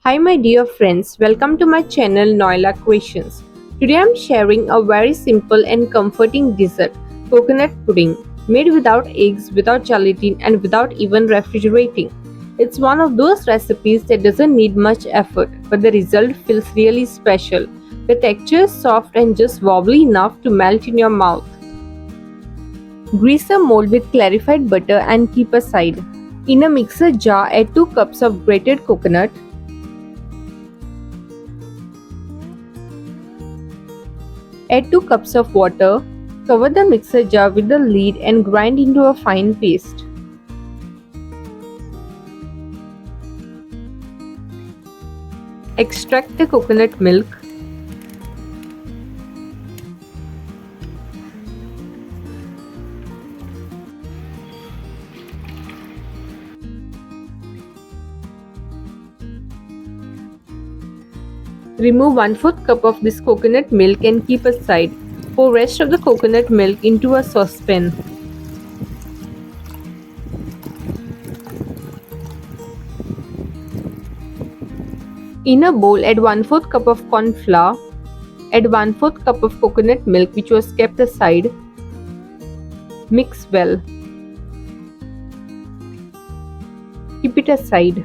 Hi my dear friends, welcome to my channel Noila Creations. Today I am sharing a very simple and comforting dessert, coconut pudding, made without eggs, without gelatin and without even refrigerating. It's one of those recipes that doesn't need much effort, but the result feels really special. The texture is soft and just wobbly enough to melt in your mouth. Grease a mold with clarified butter and keep aside. In a mixer jar, add 2 cups of grated coconut. Add 2 cups of water, cover the mixer jar with the lid and grind into a fine paste. Extract the coconut milk. Remove 1/4 cup of this coconut milk and keep aside. Pour rest of the coconut milk into a saucepan. In a bowl, add 1/4 cup of corn flour. Add 1/4 cup of coconut milk which was kept aside. Mix well. Keep it aside.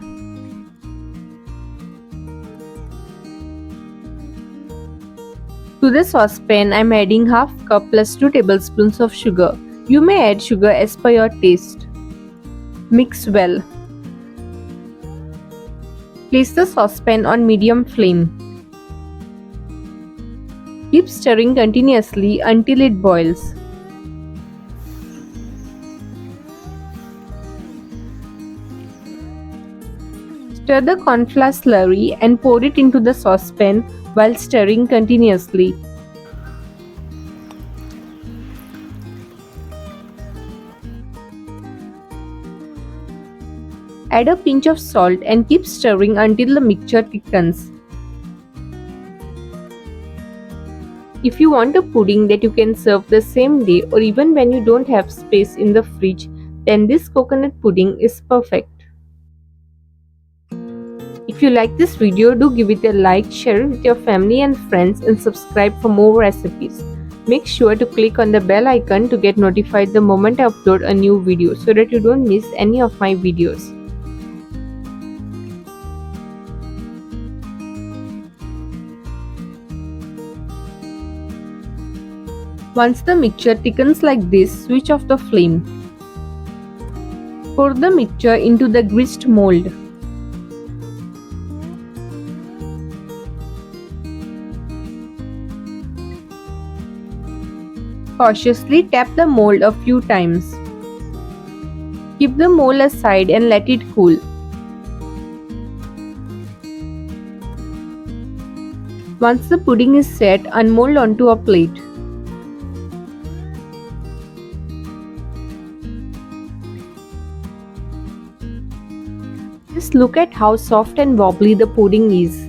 To the saucepan, I am adding half cup plus 2 tablespoons of sugar. You may add sugar as per your taste. Mix well. Place the saucepan on medium flame. Keep stirring continuously until it boils. Stir the corn flour slurry and pour it into the saucepan while stirring continuously. Add a pinch of salt and keep stirring until the mixture thickens. If you want a pudding that you can serve the same day or even when you don't have space in the fridge, then this coconut pudding is perfect. If you like this video, do give it a like, share it with your family and friends and subscribe for more recipes. Make sure to click on the bell icon to get notified the moment I upload a new video so that you don't miss any of my videos. Once the mixture thickens like this, switch off the flame. Pour the mixture into the greased mold. Cautiously tap the mold a few times. Keep the mold aside and let it cool. Once the pudding is set, unmold onto a plate. Just look at how soft and wobbly the pudding is.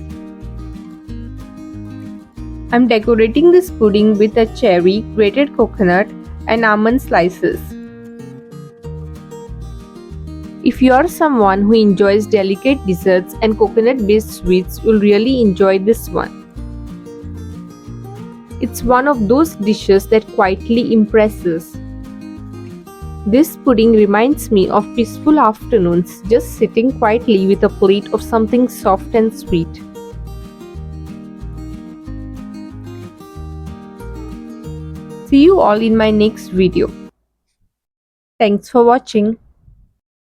I'm decorating this pudding with a cherry, grated coconut and almond slices. If you are someone who enjoys delicate desserts and coconut-based sweets, you'll really enjoy this one. It's one of those dishes that quietly impresses. This pudding reminds me of peaceful afternoons, just sitting quietly with a plate of something soft and sweet. See you all in my next video. Thanks for watching.